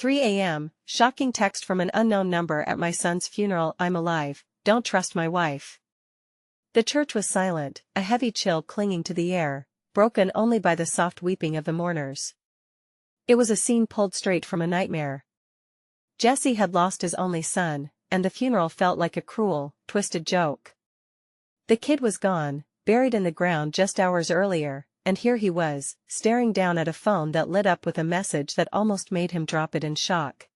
3 a.m., shocking text from an unknown number at my son's funeral. I'm alive, don't trust my wife. The church was silent, a heavy chill clinging to the air, broken only by the soft weeping of the mourners. It was a scene pulled straight from a nightmare. Jesse had lost his only son, and the funeral felt like a cruel, twisted joke. The kid was gone, buried in the ground just hours earlier, and here he was, staring down at a phone that lit up with a message that almost made him drop it in shock.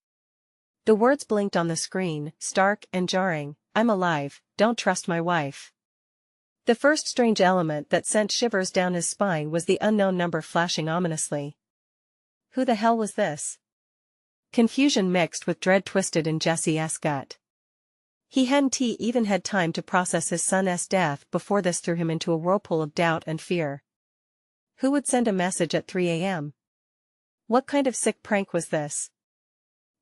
The words blinked on the screen, stark and jarring, I'm alive, don't trust my wife. The first strange element that sent shivers down his spine was the unknown number flashing ominously. Who the hell was this? Confusion mixed with dread twisted in Jesse's gut. He hadn't even had time to process his son's death before this threw him into a whirlpool of doubt and fear. Who would send a message at 3 a.m.? What kind of sick prank was this?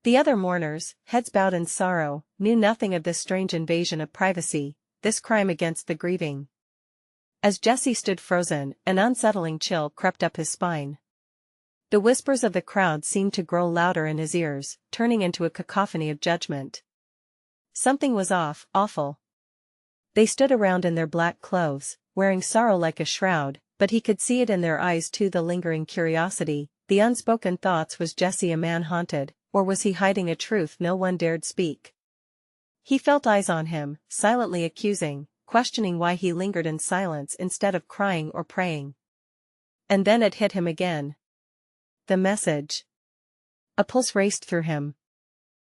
The other mourners, heads bowed in sorrow, knew nothing of this strange invasion of privacy, this crime against the grieving. As Jesse stood frozen, an unsettling chill crept up his spine. The whispers of the crowd seemed to grow louder in his ears, turning into a cacophony of judgment. Something was off, awful. They stood around in their black clothes, wearing sorrow like a shroud, but he could see it in their eyes too, the lingering curiosity, the unspoken thoughts. Was Jesse a man haunted, or was he hiding a truth no one dared speak? He felt eyes on him, silently accusing, questioning why he lingered in silence instead of crying or praying. And then it hit him again. The message. A pulse raced through him.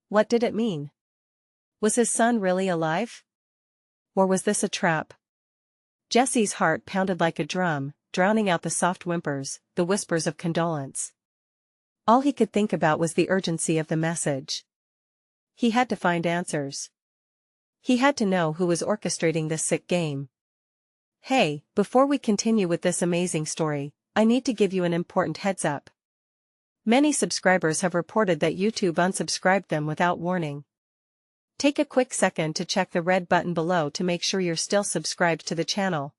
What did it mean? Was his son really alive? Or was this a trap? Jesse's heart pounded like a drum, drowning out the soft whimpers, the whispers of condolence. All he could think about was the urgency of the message. He had to find answers. He had to know who was orchestrating this sick game. Hey, before we continue with this amazing story, I need to give you an important heads up. Many subscribers have reported that YouTube unsubscribed them without warning. Take a quick second to check the red button below to make sure you're still subscribed to the channel.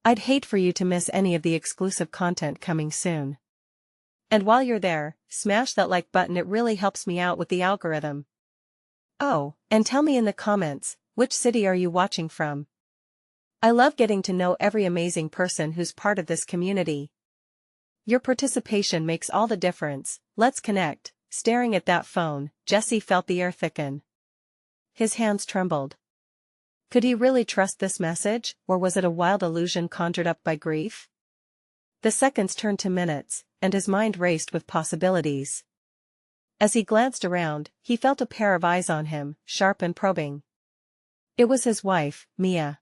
I'd hate for you to miss any of the exclusive content coming soon. And while you're there, smash that like button, it really helps me out with the algorithm. Oh, and tell me in the comments, which city are you watching from? I love getting to know every amazing person who's part of this community. Your participation makes all the difference. Let's connect. Staring at that phone, Jesse felt the air thicken. His hands trembled. Could he really trust this message, or was it a wild illusion conjured up by grief? The seconds turned to minutes, and his mind raced with possibilities. As he glanced around, he felt a pair of eyes on him, sharp and probing. It was his wife, Mia.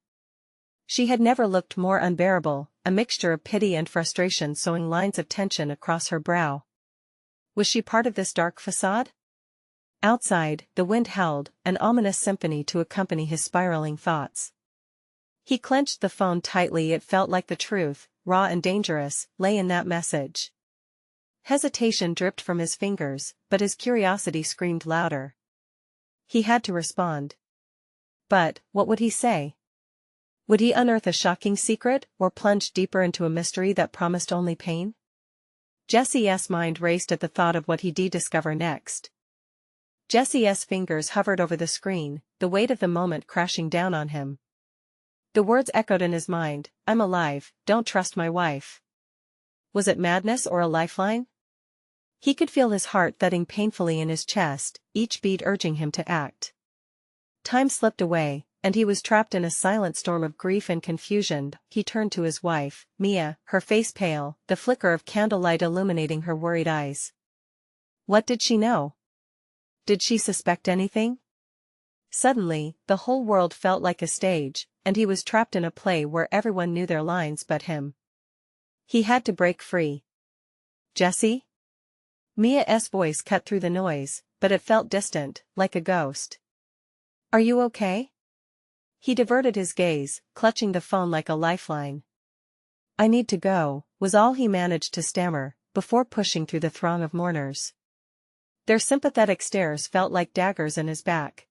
She had never looked more unbearable, a mixture of pity and frustration sewing lines of tension across her brow. Was she part of this dark facade? Outside, the wind howled, an ominous symphony to accompany his spiraling thoughts. He clenched the phone tightly. It felt like the truth, raw and dangerous, lay in that message. Hesitation dripped from his fingers, but his curiosity screamed louder. He had to respond. But, what would he say? Would he unearth a shocking secret, or plunge deeper into a mystery that promised only pain? Jesse's mind raced at the thought of what he'd discover next. Jesse's fingers hovered over the screen, the weight of the moment crashing down on him. The words echoed in his mind, I'm alive, don't trust my wife. Was it madness or a lifeline? He could feel his heart thudding painfully in his chest, each beat urging him to act. Time slipped away, and he was trapped in a silent storm of grief and confusion. He turned to his wife, Mia, her face pale, the flicker of candlelight illuminating her worried eyes. What did she know? Did she suspect anything? Suddenly, the whole world felt like a stage, and he was trapped in a play where everyone knew their lines but him. He had to break free. Jesse? Mia's voice cut through the noise, but it felt distant, like a ghost. Are you okay? He diverted his gaze, clutching the phone like a lifeline. I need to go, was all he managed to stammer, before pushing through the throng of mourners. Their sympathetic stares felt like daggers in his back.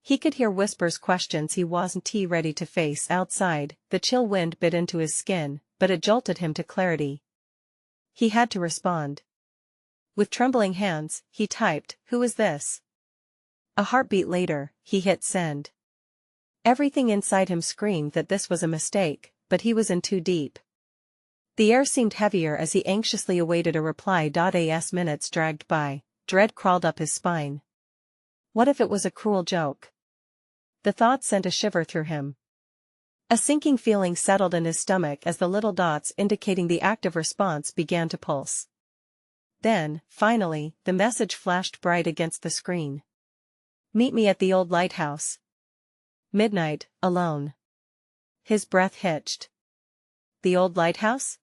He could hear whispers, questions he wasn't ready to face. Outside, the chill wind bit into his skin, but it jolted him to clarity. He had to respond. With trembling hands, he typed, "Who is this?" A heartbeat later, he hit send. Everything inside him screamed that this was a mistake, but he was in too deep. The air seemed heavier as he anxiously awaited a reply. As minutes dragged by, dread crawled up his spine. What if it was a cruel joke? The thought sent a shiver through him. A sinking feeling settled in his stomach as the little dots indicating the active response began to pulse. Then, finally, the message flashed bright against the screen. "Meet me at the old lighthouse. Midnight, alone." His breath hitched. The old lighthouse?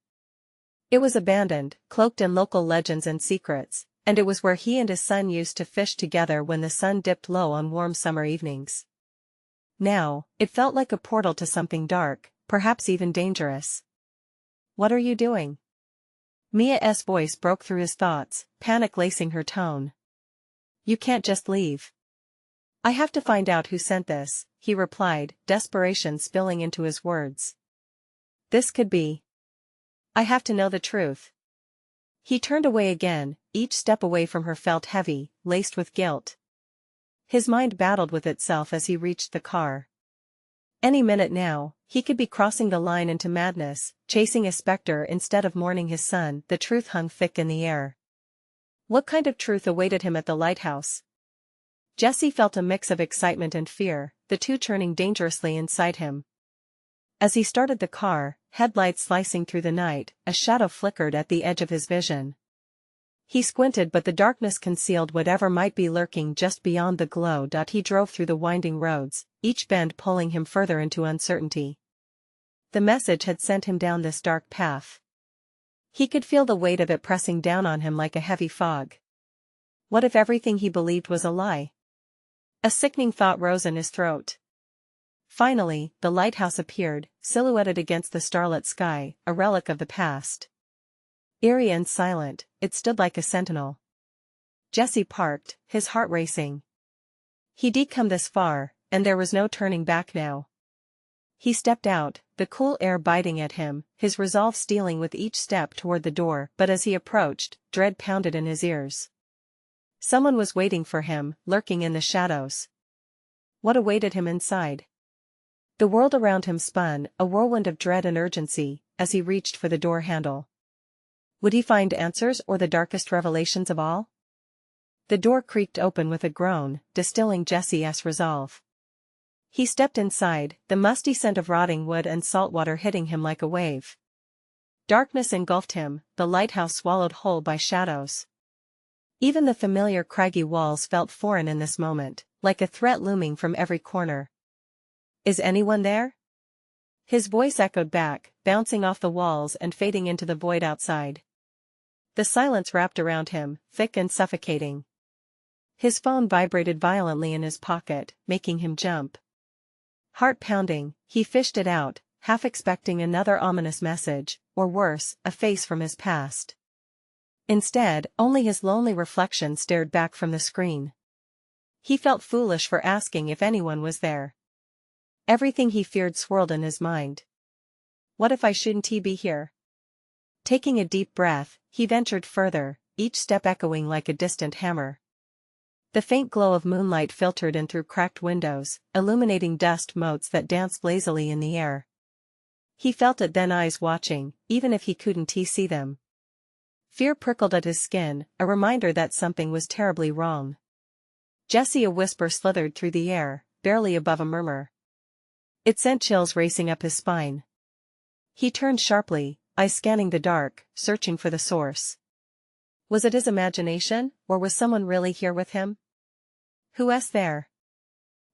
It was abandoned, cloaked in local legends and secrets, and it was where he and his son used to fish together when the sun dipped low on warm summer evenings. Now, it felt like a portal to something dark, perhaps even dangerous. "What are you doing?" Mia's voice broke through his thoughts, panic lacing her tone. "You can't just leave." "I have to find out who sent this," he replied, desperation spilling into his words. "This could be. I have to know the truth." He turned away again, each step away from her felt heavy, laced with guilt. His mind battled with itself as he reached the car. Any minute now, he could be crossing the line into madness, chasing a specter instead of mourning his son. The truth hung thick in the air. What kind of truth awaited him at the lighthouse? Jesse felt a mix of excitement and fear, the two churning dangerously inside him. As he started the car, headlights slicing through the night, a shadow flickered at the edge of his vision. He squinted, but the darkness concealed whatever might be lurking just beyond the glow. He drove through the winding roads, each bend pulling him further into uncertainty. The message had sent him down this dark path. He could feel the weight of it pressing down on him like a heavy fog. What if everything he believed was a lie? A sickening thought rose in his throat. Finally, the lighthouse appeared, silhouetted against the starlit sky, a relic of the past. Eerie and silent, it stood like a sentinel. Jesse parked, his heart racing. He'd come this far, and there was no turning back now. He stepped out, the cool air biting at him, his resolve stealing with each step toward the door. But as he approached, dread pounded in his ears. Someone was waiting for him, lurking in the shadows. What awaited him inside? The world around him spun, a whirlwind of dread and urgency, as he reached for the door handle. Would he find answers or the darkest revelations of all? The door creaked open with a groan, distilling Jesse's resolve. He stepped inside, the musty scent of rotting wood and salt water hitting him like a wave. Darkness engulfed him, the lighthouse swallowed whole by shadows. Even the familiar craggy walls felt foreign in this moment, like a threat looming from every corner. "Is anyone there?" His voice echoed back, bouncing off the walls and fading into the void outside. The silence wrapped around him, thick and suffocating. His phone vibrated violently in his pocket, making him jump. Heart pounding, he fished it out, half expecting another ominous message, or worse, a face from his past. Instead, only his lonely reflection stared back from the screen. He felt foolish for asking if anyone was there. Everything he feared swirled in his mind. What if I shouldn't be here? Taking a deep breath, he ventured further, each step echoing like a distant hammer. The faint glow of moonlight filtered in through cracked windows, illuminating dust motes that danced lazily in the air. He felt it then, eyes watching, even if he couldn't see them. Fear prickled at his skin, a reminder that something was terribly wrong. Jesse, a whisper slithered through the air, barely above a murmur. It sent chills racing up his spine. He turned sharply, eyes scanning the dark, searching for the source. Was it his imagination, or was someone really here with him? "Who's there?"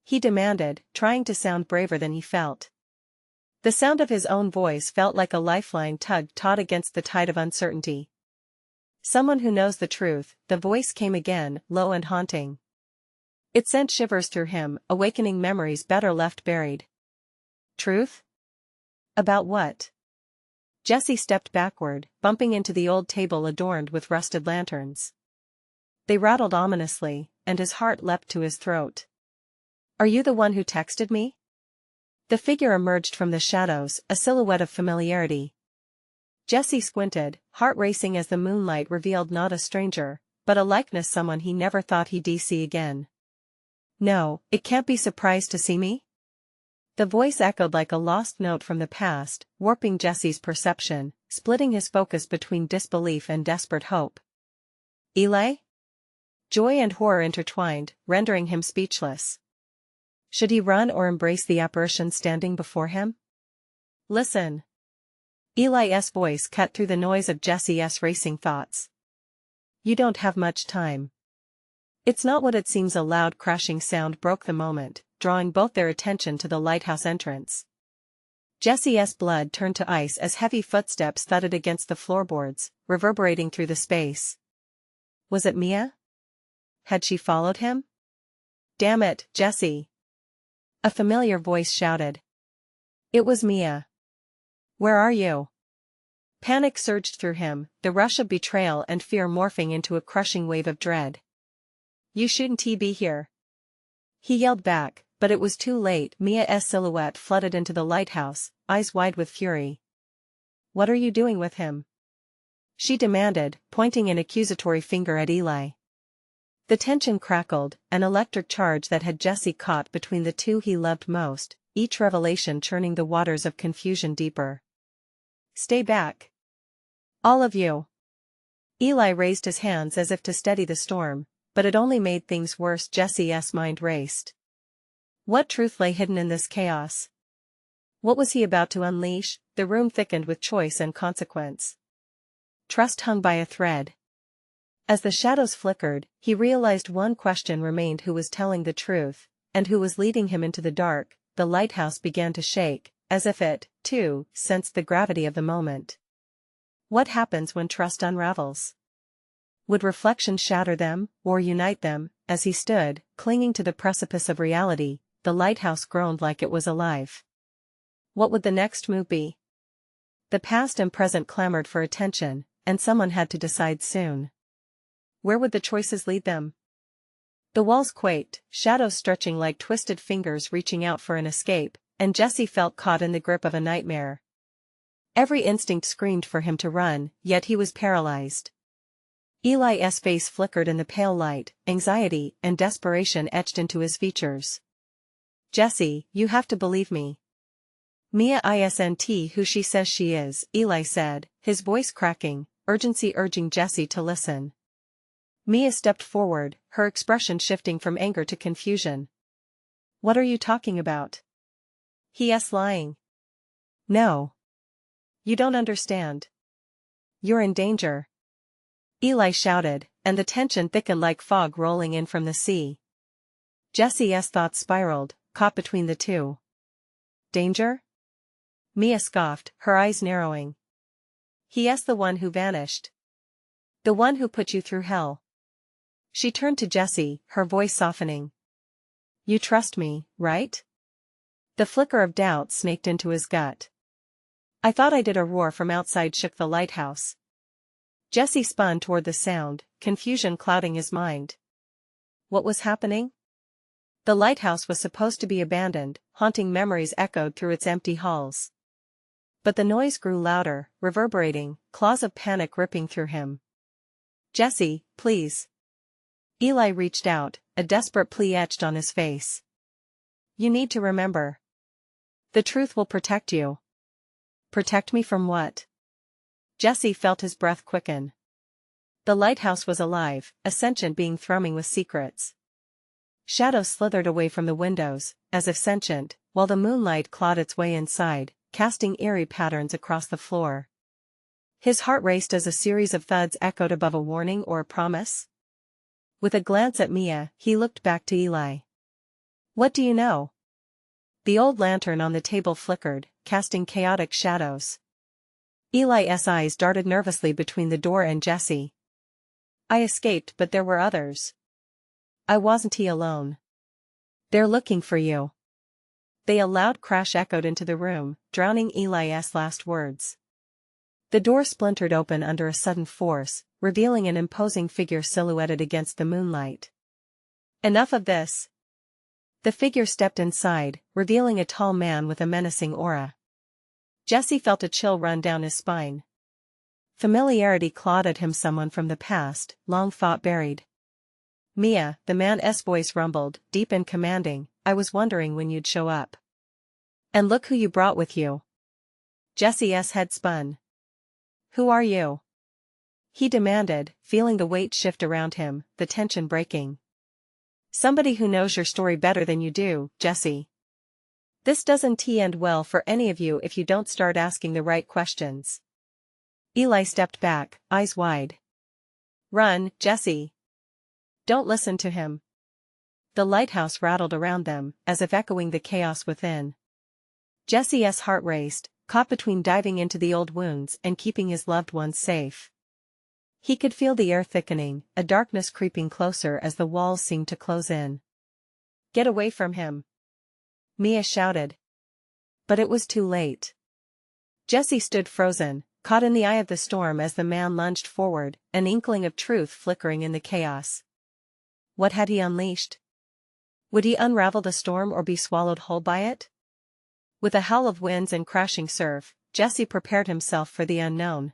he demanded, trying to sound braver than he felt. The sound of his own voice felt like a lifeline taut against the tide of uncertainty. "Someone who knows the truth," the voice came again, low and haunting. It sent shivers through him, awakening memories better left buried. Truth? About what? Jesse stepped backward, bumping into the old table adorned with rusted lanterns. They rattled ominously, and his heart leapt to his throat. "Are you the one who texted me?" The figure emerged from the shadows, a silhouette of familiarity. Jesse squinted, heart racing as the moonlight revealed not a stranger, but a likeness someone he never thought he'd see again. "No, it can't be surprised to see me?" The voice echoed like a lost note from the past, warping Jesse's perception, splitting his focus between disbelief and desperate hope. Eli? Joy and horror intertwined, rendering him speechless. Should he run or embrace the apparition standing before him? "Listen." Eli's voice cut through the noise of Jesse's racing thoughts. "You don't have much time." "It's not what it seems." A loud crashing sound broke the moment, drawing both their attention to the lighthouse entrance. Jesse's blood turned to ice as heavy footsteps thudded against the floorboards, reverberating through the space. Was it Mia? Had she followed him? "Damn it, Jesse!" a familiar voice shouted. It was Mia. "Where are you?" Panic surged through him, the rush of betrayal and fear morphing into a crushing wave of dread. "You shouldn't be here," he yelled back, but it was too late. Mia's silhouette flooded into the lighthouse, eyes wide with fury. "What are you doing with him?" she demanded, pointing an accusatory finger at Eli. The tension crackled, an electric charge that had Jesse caught between the two he loved most, each revelation churning the waters of confusion deeper. "Stay back. All of you." Eli raised his hands as if to steady the storm, but it only made things worse. Jesse's mind raced. What truth lay hidden in this chaos? What was he about to unleash? The room thickened with choice and consequence. Trust hung by a thread. As the shadows flickered, he realized one question remained: who was telling the truth, and who was leading him into the dark? The lighthouse began to shake, as if it, too, sensed the gravity of the moment. What happens when trust unravels? Would reflection shatter them, or unite them? As he stood, clinging to the precipice of reality, the lighthouse groaned like it was alive. What would the next move be? The past and present clamored for attention, and someone had to decide soon. Where would the choices lead them? The walls quaked, shadows stretching like twisted fingers reaching out for an escape, and Jesse felt caught in the grip of a nightmare. Every instinct screamed for him to run, yet he was paralyzed. Eli's face flickered in the pale light, anxiety and desperation etched into his features. "Jesse, you have to believe me." "Mia isn't who she says she is," Eli said, his voice cracking, urgency urging Jesse to listen. Mia stepped forward, her expression shifting from anger to confusion. "What are you talking about?" "He is lying." "No. You don't understand. You're in danger," Eli shouted, and the tension thickened like fog rolling in from the sea. Jesse's thoughts spiraled, caught between the two. "Danger?" Mia scoffed, her eyes narrowing. "He is the one who vanished. The one who put you through hell." She turned to Jesse, her voice softening. "You trust me, right?" The flicker of doubt snaked into his gut. "I thought I did." A roar from outside shook the lighthouse. Jesse spun toward the sound, confusion clouding his mind. What was happening? The lighthouse was supposed to be abandoned, haunting memories echoed through its empty halls. But the noise grew louder, reverberating, claws of panic ripping through him. "Jesse, please." Eli reached out, a desperate plea etched on his face. "You need to remember. The truth will protect you." "Protect me from what?" Jesse felt his breath quicken. The lighthouse was alive, a sentient being thrumming with secrets. Shadows slithered away from the windows, as if sentient, while the moonlight clawed its way inside, casting eerie patterns across the floor. His heart raced as a series of thuds echoed above. A warning or a promise? With a glance at Mia, he looked back to Eli. "What do you know?" The old lantern on the table flickered, casting chaotic shadows. Eli's eyes darted nervously between the door and Jesse. "I escaped, but there were others. I wasn't alone. They're looking for you." A loud crash echoed into the room, drowning Eli's last words. The door splintered open under a sudden force, revealing an imposing figure silhouetted against the moonlight. "Enough of this." The figure stepped inside, revealing a tall man with a menacing aura. Jesse felt a chill run down his spine. Familiarity clawed at him, someone from the past, long thought buried. Mia, the man's voice rumbled, deep and commanding, I was wondering when you'd show up. And look who you brought with you. Jesse's head spun. Who are you? He demanded, feeling the weight shift around him, the tension breaking. Somebody who knows your story better than you do, Jesse. This doesn't end well for any of you if you don't start asking the right questions. Eli stepped back, eyes wide. Run, Jesse. Don't listen to him. The lighthouse rattled around them, as if echoing the chaos within. Jesse's heart raced, caught between diving into the old wounds and keeping his loved ones safe. He could feel the air thickening, a darkness creeping closer as the walls seemed to close in. Get away from him! Mia shouted. But it was too late. Jesse stood frozen, caught in the eye of the storm as the man lunged forward, an inkling of truth flickering in the chaos. What had he unleashed? Would he unravel the storm or be swallowed whole by it? With a howl of winds and crashing surf, Jesse prepared himself for the unknown.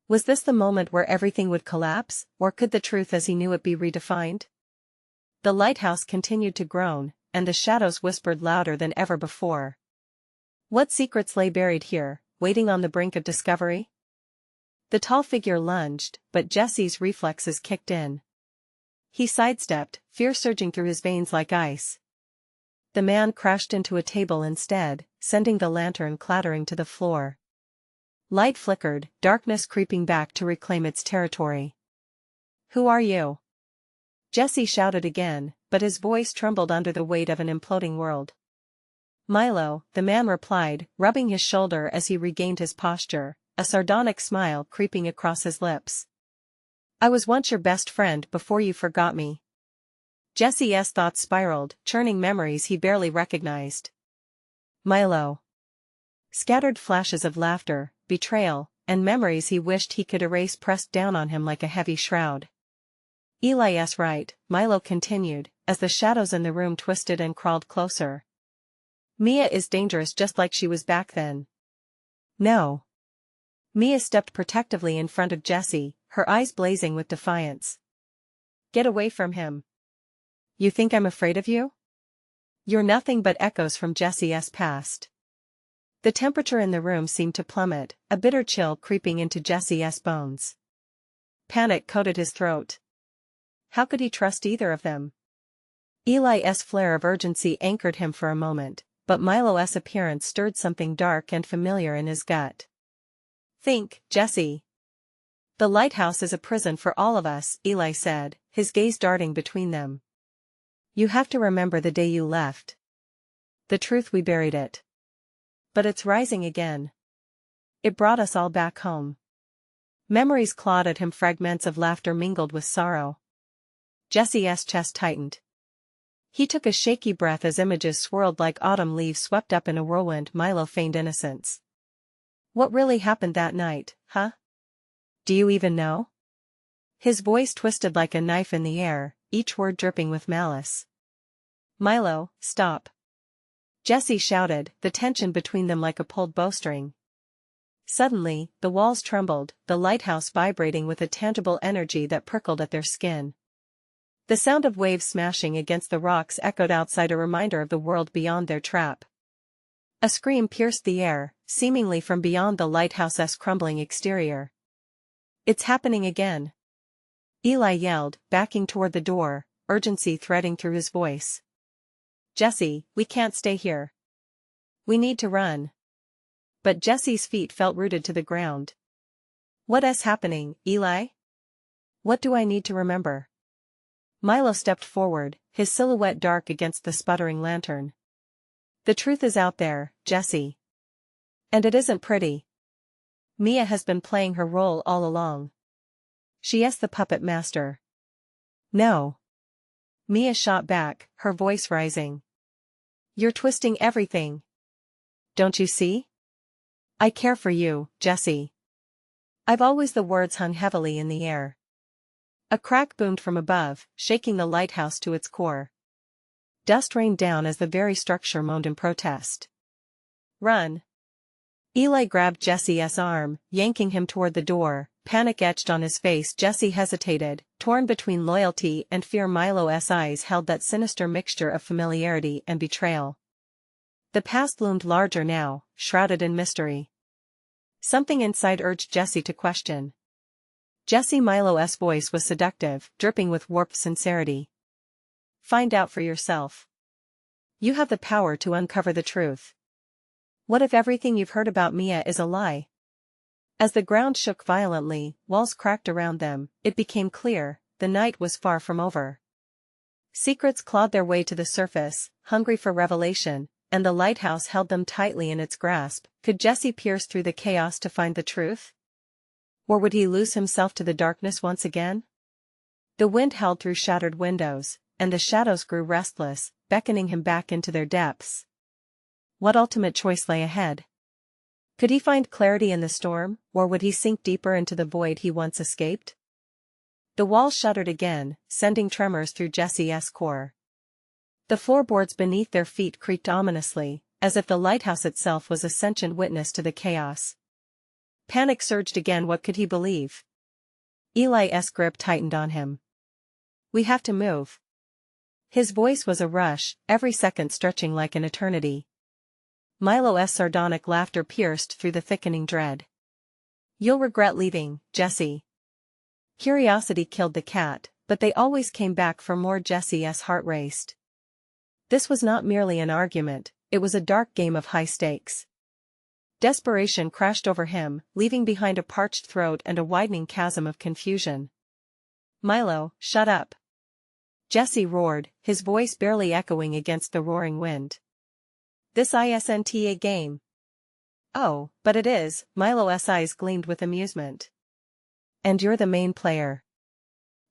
Was this the moment where everything would collapse, or could the truth as he knew it be redefined? The lighthouse continued to groan, and the shadows whispered louder than ever before. What secrets lay buried here, waiting on the brink of discovery? The tall figure lunged, but Jesse's reflexes kicked in. He sidestepped, fear surging through his veins like ice. The man crashed into a table instead, sending the lantern clattering to the floor. Light flickered, darkness creeping back to reclaim its territory. Who are you? Jesse shouted again, but his voice trembled under the weight of an imploding world. Milo, the man replied, rubbing his shoulder as he regained his posture, a sardonic smile creeping across his lips. I was once your best friend before you forgot me. Jesse's thoughts spiraled, churning memories he barely recognized. Milo. Scattered flashes of laughter, betrayal, and memories he wished he could erase pressed down on him like a heavy shroud. Eli's right, Milo continued, as the shadows in the room twisted and crawled closer. Mia is dangerous just like she was back then. No. Mia stepped protectively in front of Jesse, her eyes blazing with defiance. Get away from him. You think I'm afraid of you? You're nothing but echoes from Jesse's past. The temperature in the room seemed to plummet, a bitter chill creeping into Jesse's bones. Panic coated his throat. How could he trust either of them? Eli's flare of urgency anchored him for a moment, but Milo's appearance stirred something dark and familiar in his gut. Think, Jesse. The lighthouse is a prison for all of us, Eli said, his gaze darting between them. You have to remember the day you left. The truth, we buried it. But it's rising again. It brought us all back home. Memories clawed at him, fragments of laughter mingled with sorrow. Jesse's chest tightened. He took a shaky breath as images swirled like autumn leaves swept up in a whirlwind. Milo feigned innocence. What really happened that night, huh? Do you even know? His voice twisted like a knife in the air, each word dripping with malice. Milo, stop. Jesse shouted, the tension between them like a pulled bowstring. Suddenly, the walls trembled, the lighthouse vibrating with a tangible energy that prickled at their skin. The sound of waves smashing against the rocks echoed outside, a reminder of the world beyond their trap. A scream pierced the air, seemingly from beyond the lighthouse's crumbling exterior. It's happening again. Eli yelled, backing toward the door, urgency threading through his voice. Jesse, we can't stay here. We need to run. But Jesse's feet felt rooted to the ground. What's happening, Eli? What do I need to remember? Milo stepped forward, his silhouette dark against the sputtering lantern. The truth is out there, Jesse. And it isn't pretty. Mia has been playing her role all along. She is the puppet master. No. Mia shot back, her voice rising. You're twisting everything. Don't you see? I care for you, Jesse. I've always. The words hung heavily in the air. A crack boomed from above, shaking the lighthouse to its core. Dust rained down as the very structure moaned in protest. Run. Eli grabbed Jesse's arm, yanking him toward the door, panic etched on his face. Jesse hesitated, torn between loyalty and fear. Milo's eyes held that sinister mixture of familiarity and betrayal. The past loomed larger now, shrouded in mystery. Something inside urged Jesse to question. Milo's voice was seductive, dripping with warped sincerity. Find out for yourself. You have the power to uncover the truth. What if everything you've heard about Mia is a lie? As the ground shook violently, walls cracked around them, it became clear, the night was far from over. Secrets clawed their way to the surface, hungry for revelation, and the lighthouse held them tightly in its grasp. Could Jesse pierce through the chaos to find the truth? Or would he lose himself to the darkness once again? The wind howled through shattered windows, and the shadows grew restless, beckoning him back into their depths. What ultimate choice lay ahead? Could he find clarity in the storm, or would he sink deeper into the void he once escaped? The walls shuddered again, sending tremors through Jesse's core. The floorboards beneath their feet creaked ominously, as if the lighthouse itself was a sentient witness to the chaos. Panic surged again. What could he believe? Eli's grip tightened on him. We have to move. His voice was a rush, every second stretching like an eternity. Milo's sardonic laughter pierced through the thickening dread. You'll regret leaving, Jesse. Curiosity killed the cat, but they always came back for more. Jesse's heart raced. This was not merely an argument, it was a dark game of high stakes. Desperation crashed over him, leaving behind a parched throat and a widening chasm of confusion. Milo, shut up! Jesse roared, his voice barely echoing against the roaring wind. This isn't a game. Oh, but it is. Milo's eyes gleamed with amusement. And you're the main player.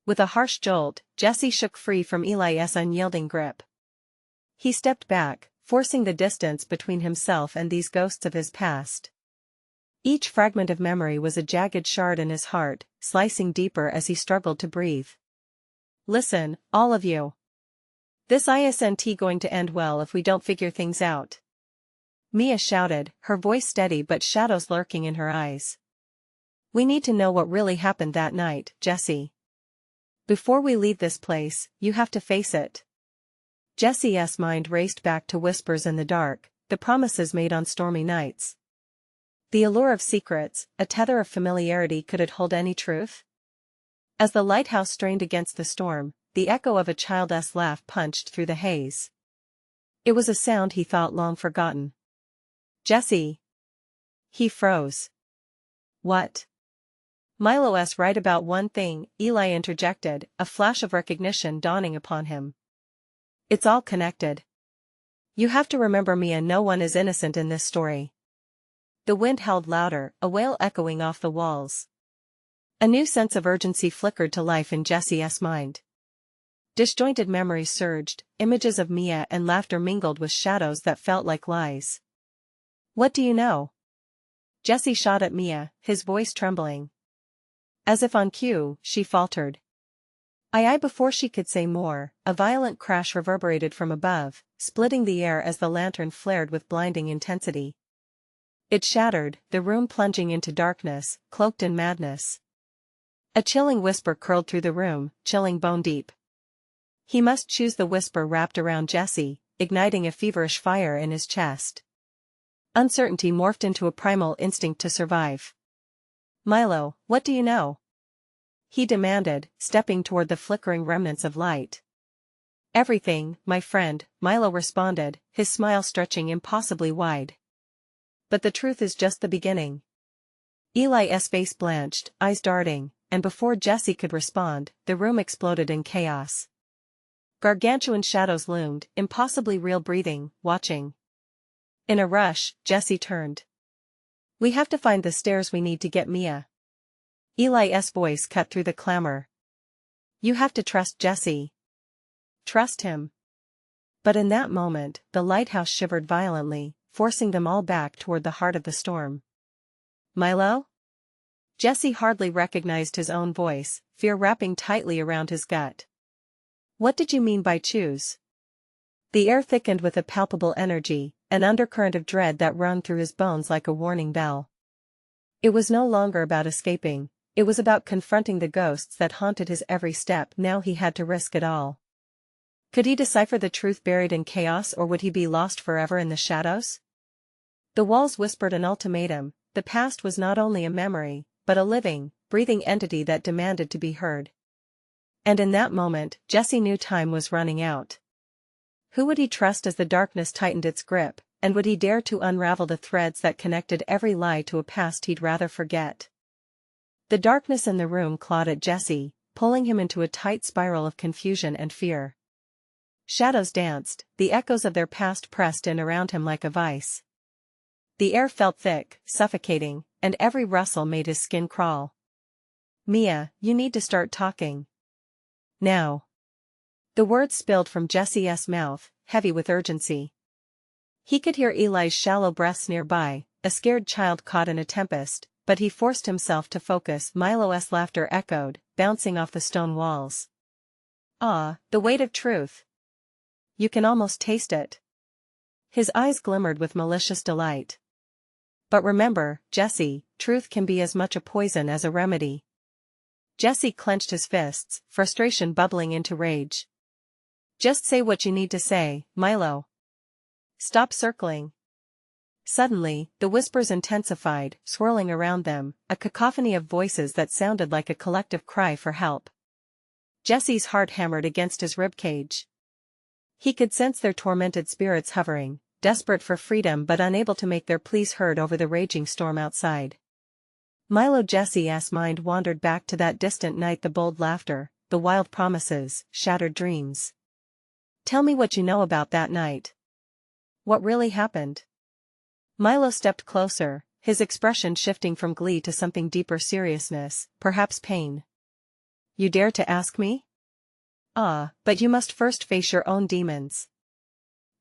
With a harsh jolt, Jesse shook free from Eli's unyielding grip. He stepped back, forcing the distance between himself and these ghosts of his past. Each fragment of memory was a jagged shard in his heart, slicing deeper as he struggled to breathe. Listen, all of you. This isn't going to end well if we don't figure things out. Mia shouted, her voice steady but shadows lurking in her eyes. We need to know what really happened that night, Jesse. Before we leave this place, you have to face it. Jesse's mind raced back to whispers in the dark, the promises made on stormy nights. The allure of secrets, a tether of familiarity. Could it hold any truth? As the lighthouse strained against the storm, the echo of a child's laugh punched through the haze. It was a sound he thought long forgotten. Jesse! He froze. What? Milo's right about one thing, Eli interjected, a flash of recognition dawning upon him. It's all connected. You have to remember Mia. No one is innocent in this story. The wind howled louder, a wail echoing off the walls. A new sense of urgency flickered to life in Jesse's mind. Disjointed memories surged, images of Mia and laughter mingled with shadows that felt like lies. What do you know? Jesse shot at Mia, his voice trembling. As if on cue, she faltered. Before she could say more, a violent crash reverberated from above, splitting the air as the lantern flared with blinding intensity. It shattered, the room plunging into darkness, cloaked in madness. A chilling whisper curled through the room, chilling bone deep. He must choose. The whisper wrapped around Jesse, igniting a feverish fire in his chest. Uncertainty morphed into a primal instinct to survive. Milo, what do you know? He demanded, stepping toward the flickering remnants of light. Everything, my friend, Milo responded, his smile stretching impossibly wide. But the truth is just the beginning. Eli's face blanched, eyes darting, and before Jesse could respond, the room exploded in chaos. Gargantuan shadows loomed, impossibly real, breathing, watching. In a rush, Jesse turned. We have to find the stairs we need to get Mia. Eli's voice cut through the clamor. You have to trust Jesse. Trust him. But in that moment, the lighthouse shivered violently, forcing them all back toward the heart of the storm. Milo? Jesse hardly recognized his own voice, fear wrapping tightly around his gut. What did you mean by choose? The air thickened with a palpable energy, an undercurrent of dread that run through his bones like a warning bell. It was no longer about escaping, it was about confronting the ghosts that haunted his every step. Now he had to risk it all. Could he decipher the truth buried in chaos, or would he be lost forever in the shadows? The walls whispered an ultimatum. The past was not only a memory, but a living, breathing entity that demanded to be heard. And in that moment, Jesse knew time was running out. Who would he trust as the darkness tightened its grip, and would he dare to unravel the threads that connected every lie to a past he'd rather forget? The darkness in the room clawed at Jesse, pulling him into a tight spiral of confusion and fear. Shadows danced, the echoes of their past pressed in around him like a vice. The air felt thick, suffocating, and every rustle made his skin crawl. "Mia, you need to start talking. Now." The words spilled from Jesse's mouth, heavy with urgency. He could hear Eli's shallow breaths nearby, a scared child caught in a tempest, but he forced himself to focus. Milo's laughter echoed, bouncing off the stone walls. "Ah, the weight of truth. You can almost taste it." His eyes glimmered with malicious delight. "But remember, Jesse, truth can be as much a poison as a remedy." Jesse clenched his fists, frustration bubbling into rage. "Just say what you need to say, Milo. Stop circling." Suddenly, the whispers intensified, swirling around them, a cacophony of voices that sounded like a collective cry for help. Jesse's heart hammered against his ribcage. He could sense their tormented spirits hovering, desperate for freedom but unable to make their pleas heard over the raging storm outside. Jesse's mind wandered back to that distant night, the bold laughter, the wild promises, shattered dreams. "Tell me what you know about that night. What really happened?" Milo stepped closer, his expression shifting from glee to something deeper: seriousness, perhaps pain. "You dare to ask me? Ah, but you must first face your own demons."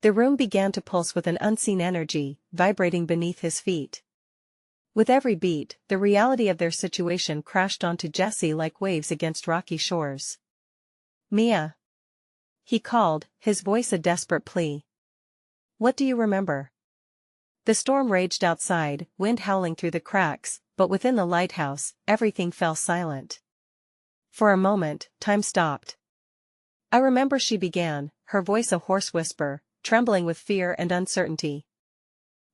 The room began to pulse with an unseen energy, vibrating beneath his feet. With every beat, the reality of their situation crashed onto Jesse like waves against rocky shores. "Mia," he called, his voice a desperate plea. "What do you remember?" The storm raged outside, wind howling through the cracks, but within the lighthouse, everything fell silent. For a moment, time stopped. "I remember," she began, her voice a hoarse whisper, trembling with fear and uncertainty.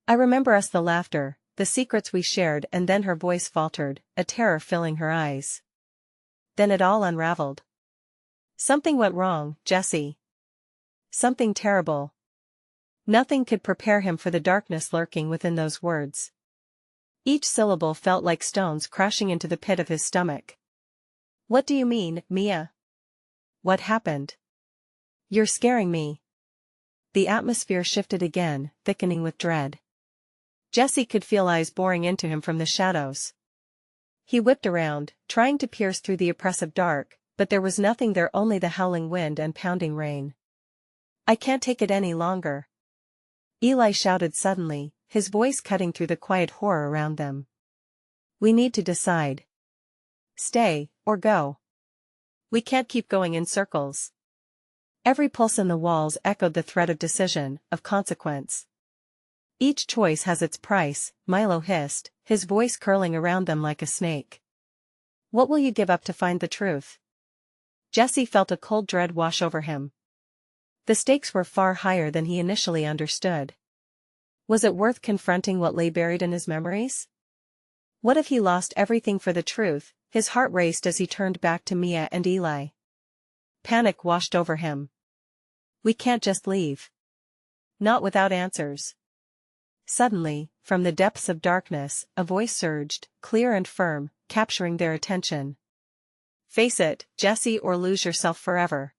"I remember us, the laughter, the secrets we shared." And then her voice faltered, a terror filling her eyes. "Then it all unraveled. Something went wrong, Jesse. Something terrible." Nothing could prepare him for the darkness lurking within those words. Each syllable felt like stones crashing into the pit of his stomach. "What do you mean, Mia? What happened? You're scaring me." The atmosphere shifted again, thickening with dread. Jesse could feel eyes boring into him from the shadows. He whipped around, trying to pierce through the oppressive dark, but there was nothing there, only the howling wind and pounding rain. "I can't take it any longer," Eli shouted suddenly, his voice cutting through the quiet horror around them. "We need to decide. Stay, or go. We can't keep going in circles." Every pulse in the walls echoed the threat of decision, of consequence. "Each choice has its price," Milo hissed, his voice curling around them like a snake. "What will you give up to find the truth?" Jesse felt a cold dread wash over him. The stakes were far higher than he initially understood. Was it worth confronting what lay buried in his memories? What if he lost everything for the truth? His heart raced as he turned back to Mia and Eli. Panic washed over him. "We can't just leave. Not without answers." Suddenly, from the depths of darkness, a voice surged, clear and firm, capturing their attention. "Face it, Jesse, or lose yourself forever."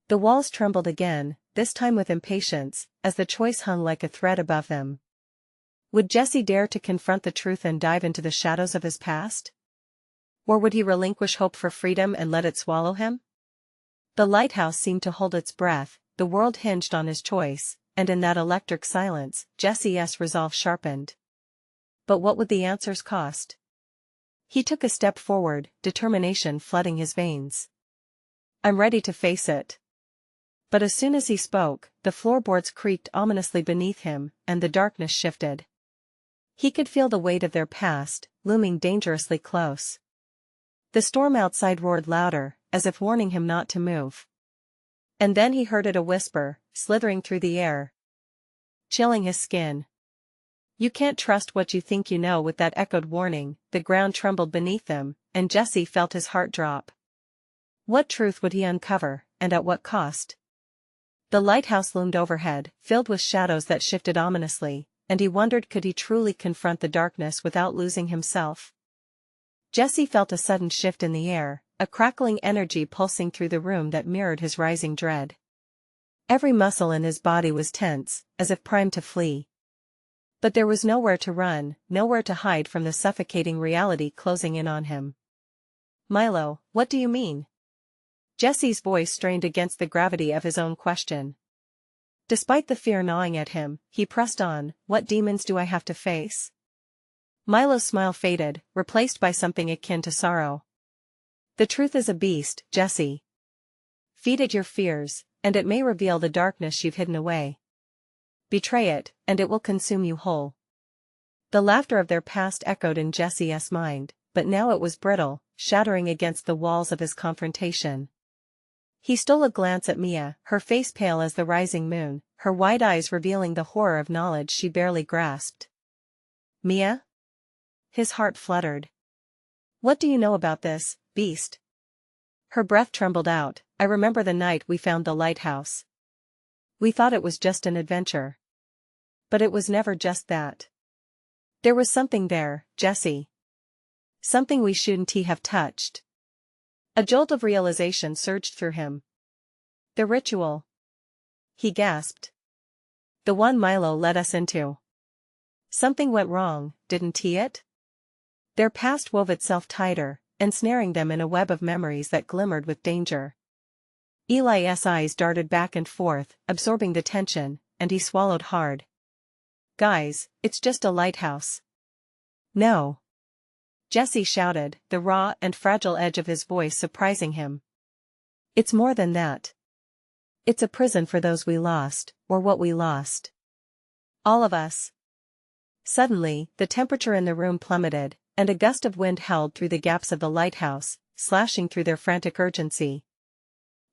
The walls trembled again, this time with impatience, as the choice hung like a thread above them. Would Jesse dare to confront the truth and dive into the shadows of his past? Or would he relinquish hope for freedom and let it swallow him? The lighthouse seemed to hold its breath, the world hinged on his choice, and in that electric silence, Jesse's resolve sharpened. But what would the answers cost? He took a step forward, determination flooding his veins. "I'm ready to face it." But as soon as he spoke, the floorboards creaked ominously beneath him, and the darkness shifted. He could feel the weight of their past, looming dangerously close. The storm outside roared louder, as if warning him not to move. And then he heard it, a whisper, slithering through the air, chilling his skin. "You can't trust what you think you know." With that echoed warning, the ground trembled beneath them, and Jesse felt his heart drop. What truth would he uncover, and at what cost? The lighthouse loomed overhead, filled with shadows that shifted ominously, and he wondered, could he truly confront the darkness without losing himself? Jesse felt a sudden shift in the air, a crackling energy pulsing through the room that mirrored his rising dread. Every muscle in his body was tense, as if primed to flee. But there was nowhere to run, nowhere to hide from the suffocating reality closing in on him. "Milo, what do you mean?" Jesse's voice strained against the gravity of his own question. Despite the fear gnawing at him, he pressed on. "What demons do I have to face?" Milo's smile faded, replaced by something akin to sorrow. "The truth is a beast, Jesse. Feed it your fears, and it may reveal the darkness you've hidden away. Betray it, and it will consume you whole." The laughter of their past echoed in Jesse's mind, but now it was brittle, shattering against the walls of his confrontation. He stole a glance at Mia, her face pale as the rising moon, her wide eyes revealing the horror of knowledge she barely grasped. "Mia?" His heart fluttered. "What do you know about this, beast?" Her breath trembled out. "I remember the night we found the lighthouse. We thought it was just an adventure. But it was never just that. There was something there, Jesse. Something we shouldn't have touched." A jolt of realization surged through him. "The ritual," he gasped. "The one Milo led us into. Something went wrong, didn't it?" Their past wove itself tighter, ensnaring them in a web of memories that glimmered with danger. Eli's eyes darted back and forth, absorbing the tension, and he swallowed hard. "Guys, it's just a lighthouse." "No." Jesse shouted, the raw and fragile edge of his voice surprising him. "It's more than that. It's a prison for those we lost, or what we lost. All of us." Suddenly, the temperature in the room plummeted, and a gust of wind howled through the gaps of the lighthouse, slashing through their frantic urgency.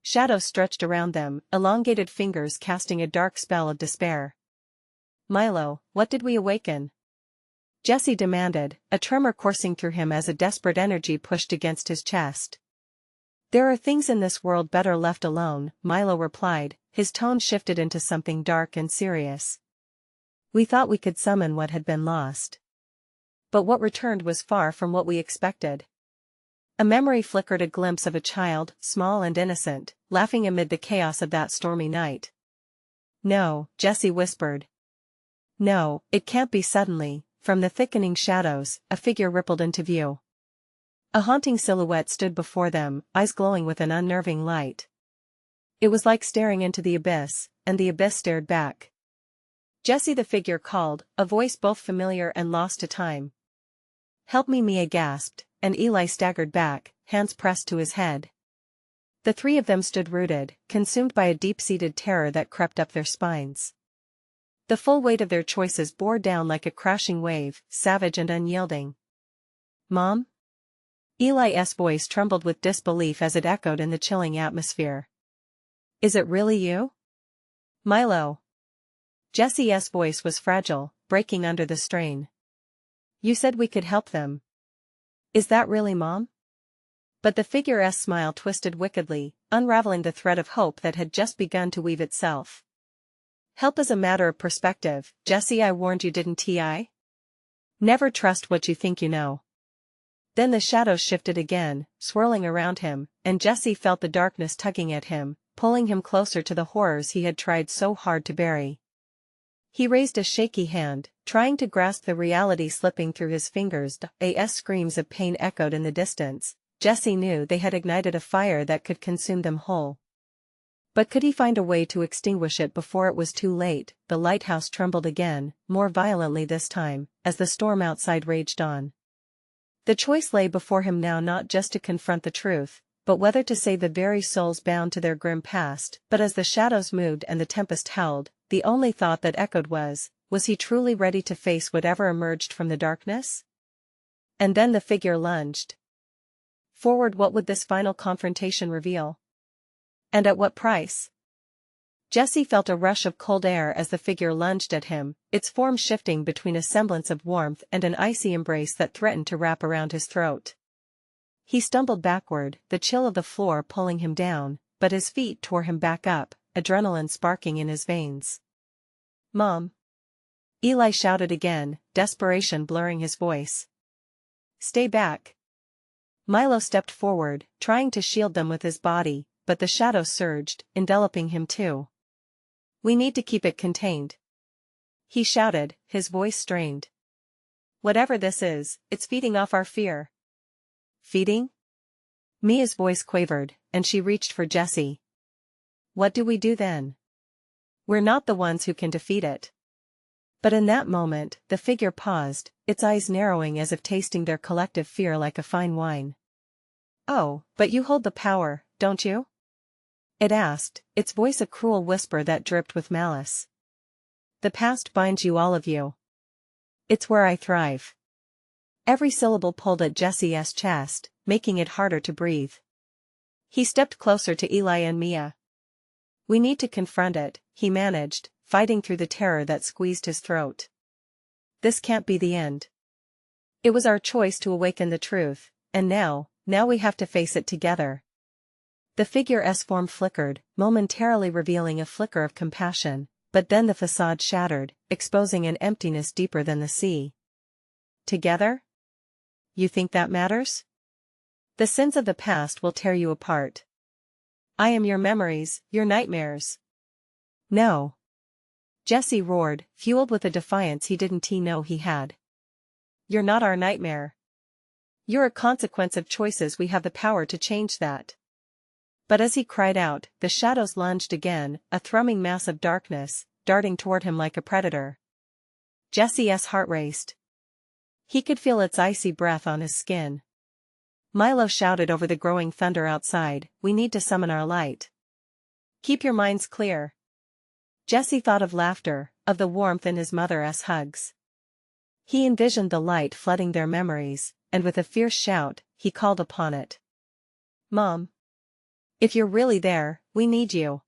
Shadows stretched around them, elongated fingers casting a dark spell of despair. "Milo, what did we awaken?" Jesse demanded, a tremor coursing through him as a desperate energy pushed against his chest. "There are things in this world better left alone," Milo replied, his tone shifted into something dark and serious. "We thought we could summon what had been lost. But what returned was far from what we expected." A memory flickered, a glimpse of a child, small and innocent, laughing amid the chaos of that stormy night. "No," Jesse whispered. "No, it can't be." Suddenly, from the thickening shadows, a figure rippled into view. A haunting silhouette stood before them, eyes glowing with an unnerving light. It was like staring into the abyss, and the abyss stared back. "Jesse," the figure called, a voice both familiar and lost to time. "Help me," Mia gasped, and Eli staggered back, hands pressed to his head. The three of them stood rooted, consumed by a deep-seated terror that crept up their spines. The full weight of their choices bore down like a crashing wave, savage and unyielding. "Mom?" Eli's voice trembled with disbelief as it echoed in the chilling atmosphere. "Is it really you?" "Milo." Jesse's voice was fragile, breaking under the strain. "You said we could help them. Is that really Mom?" But the figure's smile twisted wickedly, unraveling the thread of hope that had just begun to weave itself. "Help is a matter of perspective, Jesse. I warned you, didn't I? Never trust what you think you know." Then the shadows shifted again, swirling around him, and Jesse felt the darkness tugging at him, pulling him closer to the horrors he had tried so hard to bury. He raised a shaky hand, trying to grasp the reality slipping through his fingers. As screams of pain echoed in the distance, Jesse knew they had ignited a fire that could consume them whole. But could he find a way to extinguish it before it was too late? The lighthouse trembled again, more violently this time, as the storm outside raged on. The choice lay before him now, not just to confront the truth, but whether to save the very souls bound to their grim past. But as the shadows moved and the tempest held, the only thought that echoed was he truly ready to face whatever emerged from the darkness? And then the figure lunged forward. What would this final confrontation reveal? And at what price? Jesse felt a rush of cold air as the figure lunged at him, its form shifting between a semblance of warmth and an icy embrace that threatened to wrap around his throat. He stumbled backward, the chill of the floor pulling him down, but his feet tore him back up, adrenaline sparking in his veins. "Mom!" Eli shouted again, desperation blurring his voice. "Stay back!" Milo stepped forward, trying to shield them with his body, but the shadow surged, enveloping him too. "We need to keep it contained," he shouted, his voice strained. "Whatever this is, it's feeding off our fear." "Feeding?" Mia's voice quavered, and she reached for Jesse. "What do we do then? We're not the ones who can defeat it." But in that moment, the figure paused, its eyes narrowing as if tasting their collective fear like a fine wine. "Oh, but you hold the power, don't you?" it asked, its voice a cruel whisper that dripped with malice. "The past binds you, all of you. It's where I thrive." Every syllable pulled at Jesse's chest, making it harder to breathe. He stepped closer to Eli and Mia. "We need to confront it," he managed, fighting through the terror that squeezed his throat. "This can't be the end. It was our choice to awaken the truth, and now we have to face it together." The figure's form flickered, momentarily revealing a flicker of compassion, but then the facade shattered, exposing an emptiness deeper than the sea. "Together? You think that matters? The sins of the past will tear you apart. I am your memories, your nightmares." "No!" Jesse roared, fueled with a defiance he didn't know he had. "You're not our nightmare. You're a consequence of choices. We have the power to change that." But as he cried out, the shadows lunged again, a thrumming mass of darkness, darting toward him like a predator. Jesse's heart raced. He could feel its icy breath on his skin. Milo shouted over the growing thunder outside, "We need to summon our light. Keep your minds clear." Jesse thought of laughter, of the warmth in his mother's hugs. He envisioned the light flooding their memories, and with a fierce shout, he called upon it. "Mom! If you're really there, we need you."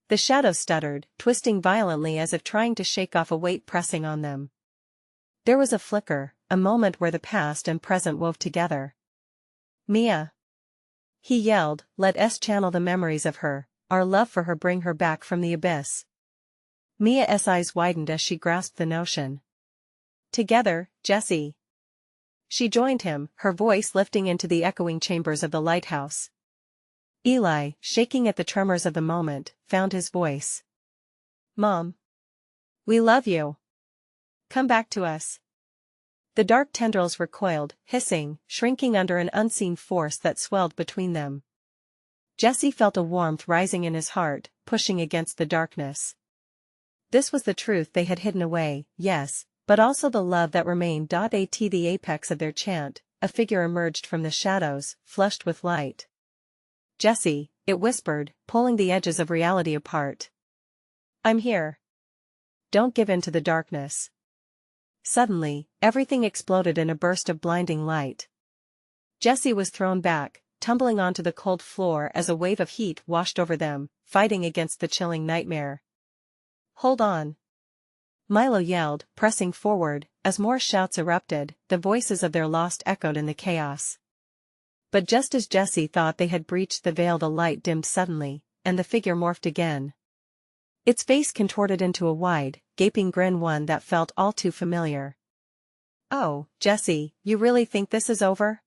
The shadow stuttered, twisting violently as if trying to shake off a weight pressing on them. There was a flicker, a moment where the past and present wove together. "Mia!" he yelled, "let us channel the memories of her, our love for her, bring her back from the abyss." Mia's eyes widened as she grasped the notion. "Together, Jesse!" She joined him, her voice lifting into the echoing chambers of the lighthouse. Eli, shaking at the tremors of the moment, found his voice. "Mom! We love you. Come back to us." The dark tendrils recoiled, hissing, shrinking under an unseen force that swelled between them. Jesse felt a warmth rising in his heart, pushing against the darkness. This was the truth they had hidden away, yes, but also the love that remained. At the apex of their chant, a figure emerged from the shadows, flushed with light. "Jesse," it whispered, pulling the edges of reality apart. "I'm here. Don't give in to the darkness." Suddenly, everything exploded in a burst of blinding light. Jesse was thrown back, tumbling onto the cold floor as a wave of heat washed over them, fighting against the chilling nightmare. "Hold on!" Milo yelled, pressing forward, as more shouts erupted, the voices of their lost echoed in the chaos. But just as Jesse thought they had breached the veil, the light dimmed suddenly, and the figure morphed again. Its face contorted into a wide, gaping grin, one that felt all too familiar. "Oh, Jesse, you really think this is over?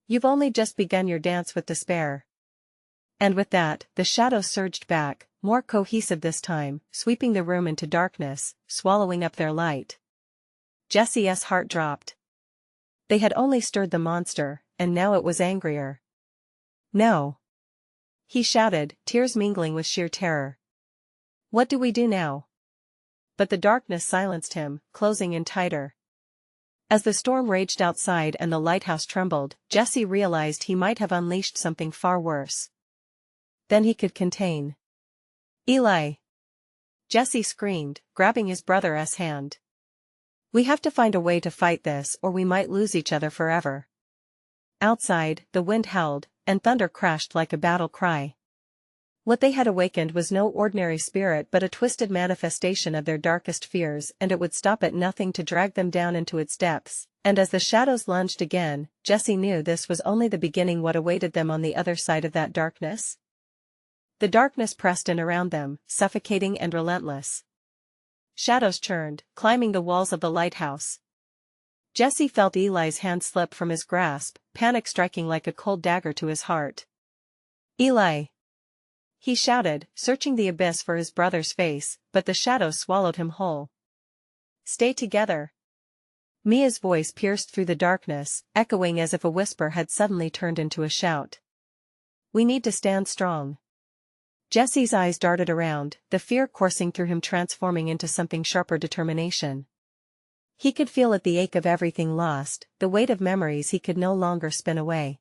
You've only just begun your dance with despair." And with that, the shadow surged back, more cohesive this time, sweeping the room into darkness, swallowing up their light. Jesse's heart dropped. They had only stirred the monster, and now it was angrier. "No!" he shouted, tears mingling with sheer terror. "What do we do now?" But the darkness silenced him, closing in tighter. As the storm raged outside and the lighthouse trembled, Jesse realized he might have unleashed something far worse than he could contain. Eli! Jesse screamed, grabbing his brother's hand. We have to find a way to fight this or we might lose each other forever. Outside, the wind howled, and thunder crashed like a battle cry. What they had awakened was no ordinary spirit but a twisted manifestation of their darkest fears, and it would stop at nothing to drag them down into its depths. And as the shadows lunged again, Jesse knew this was only the beginning. What awaited them on the other side of that darkness? The darkness pressed in around them, suffocating and relentless. Shadows churned, climbing the walls of the lighthouse. Jesse felt Eli's hand slip from his grasp, panic striking like a cold dagger to his heart. Eli! He shouted, searching the abyss for his brother's face, but the shadows swallowed him whole. Stay together. Mia's voice pierced through the darkness, echoing as if a whisper had suddenly turned into a shout. We need to stand strong. Jesse's eyes darted around, the fear coursing through him transforming into something sharper: determination. He could feel it, the ache of everything lost, the weight of memories he could no longer spin away.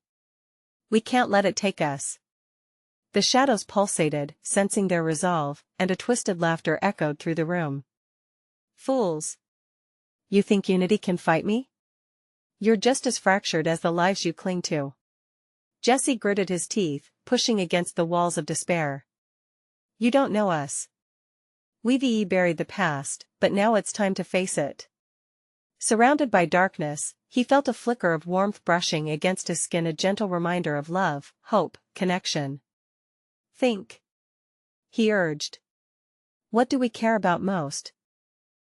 We can't let it take us. The shadows pulsated, sensing their resolve, and a twisted laughter echoed through the room. Fools! You think unity can fight me? You're just as fractured as the lives you cling to. Jesse gritted his teeth, pushing against the walls of despair. You don't know us. We've buried the past, but now it's time to face it. Surrounded by darkness, he felt a flicker of warmth brushing against his skin, a gentle reminder of love, hope, connection. Think. He urged. What do we care about most?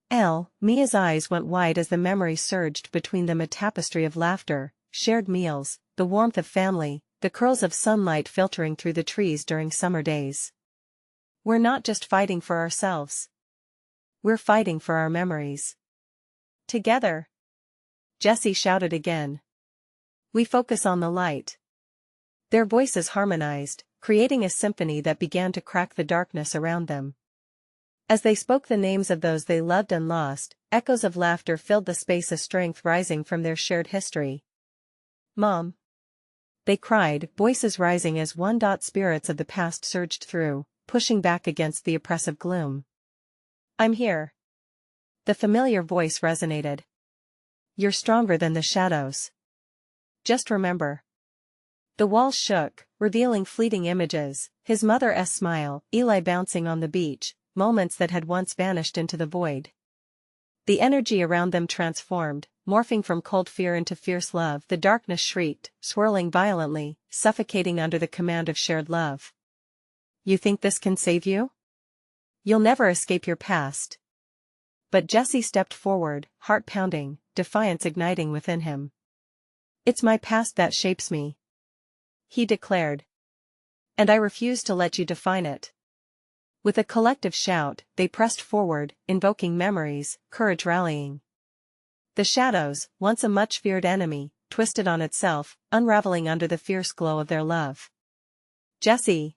Mia's eyes went wide as the memory surged between them, a tapestry of laughter, shared meals, the warmth of family, the curls of sunlight filtering through the trees during summer days. We're not just fighting for ourselves. We're fighting for our memories. Together. Jesse shouted again. We focus on the light. Their voices harmonized, creating a symphony that began to crack the darkness around them. As they spoke the names of those they loved and lost, echoes of laughter filled the space, a strength rising from their shared history. Mom! They cried, voices rising as one. Spirits of the past surged through, pushing back against the oppressive gloom. I'm here. The familiar voice resonated. You're stronger than the shadows. Just remember. The walls shook, revealing fleeting images, his mother's smile, Eli bouncing on the beach, moments that had once vanished into the void. The energy around them transformed, morphing from cold fear into fierce love. The darkness shrieked, swirling violently, suffocating under the command of shared love. You think this can save you? You'll never escape your past. But Jesse stepped forward, heart pounding, defiance igniting within him. It's my past that shapes me, he declared. And I refuse to let you define it. With a collective shout, they pressed forward, invoking memories, courage rallying. The shadows, once a much-feared enemy, twisted on itself, unraveling under the fierce glow of their love. Jesse!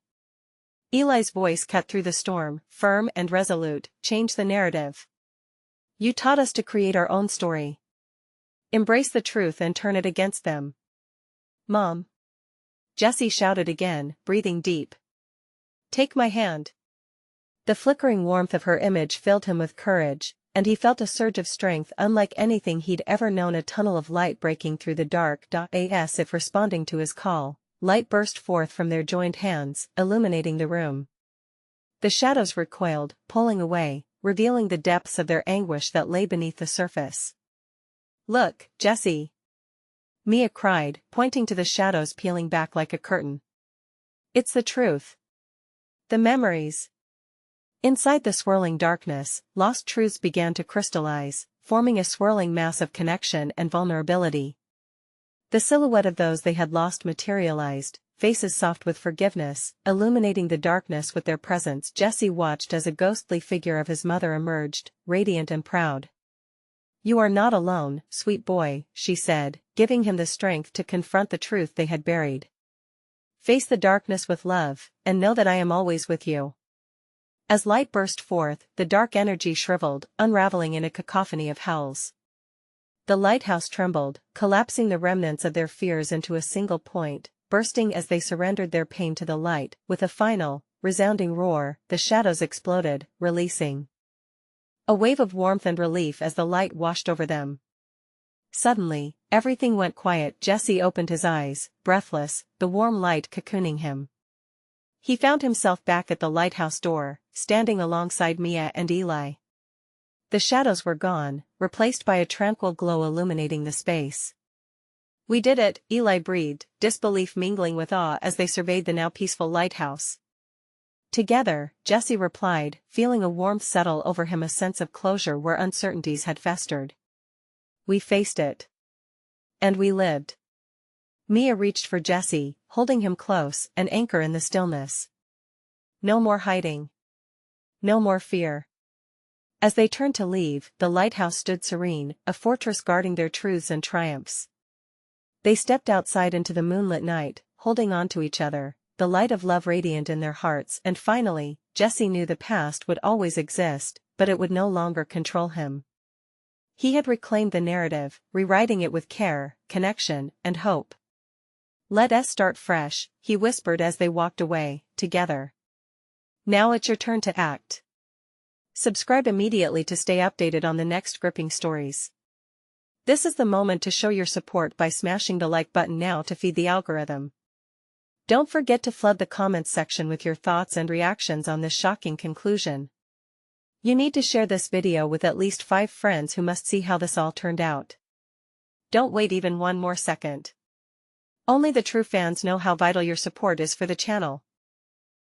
Eli's voice cut through the storm, firm and resolute. Change the narrative. You taught us to create our own story. Embrace the truth and turn it against them. Mom! Jesse shouted again, breathing deep. Take my hand. The flickering warmth of her image filled him with courage, and he felt a surge of strength unlike anything he'd ever known, a tunnel of light breaking through the dark. As if responding to his call, light burst forth from their joined hands, illuminating the room. The shadows recoiled, pulling away, revealing the depths of their anguish that lay beneath the surface. Look, Jesse! Mia cried, pointing to the shadows peeling back like a curtain. It's the truth. The memories. Inside the swirling darkness, lost truths began to crystallize, forming a swirling mass of connection and vulnerability. The silhouette of those they had lost materialized, faces soft with forgiveness, illuminating the darkness with their presence. Jesse watched as a ghostly figure of his mother emerged, radiant and proud. You are not alone, sweet boy, she said, giving him the strength to confront the truth they had buried. Face the darkness with love, and know that I am always with you. As light burst forth, the dark energy shriveled, unraveling in a cacophony of howls. The lighthouse trembled, collapsing the remnants of their fears into a single point, bursting as they surrendered their pain to the light. With a final, resounding roar, the shadows exploded, releasing a wave of warmth and relief as the light washed over them. Suddenly, everything went quiet. Jesse opened his eyes, breathless, the warm light cocooning him. He found himself back at the lighthouse door, standing alongside Mia and Eli. The shadows were gone, replaced by a tranquil glow illuminating the space. "We did it," Eli breathed, disbelief mingling with awe as they surveyed the now peaceful lighthouse. Together, Jesse replied, feeling a warmth settle over him, a sense of closure where uncertainties had festered. "We faced it. And we lived." Mia reached for Jesse, holding him close, an anchor in the stillness. No more hiding. No more fear. As they turned to leave, the lighthouse stood serene, a fortress guarding their truths and triumphs. They stepped outside into the moonlit night, holding on to each other, the light of love radiant in their hearts. And finally, Jesse knew the past would always exist, but it would no longer control him. He had reclaimed the narrative, rewriting it with care, connection, and hope. "Let us start fresh," he whispered as they walked away, together. "Now it's your turn to act." Subscribe immediately to stay updated on the next gripping stories. This is the moment to show your support by smashing the like button now to feed the algorithm. Don't forget to flood the comments section with your thoughts and reactions on this shocking conclusion. You need to share this video with at least 5 friends who must see how this all turned out. Don't wait even one more second. Only the true fans know how vital your support is for the channel.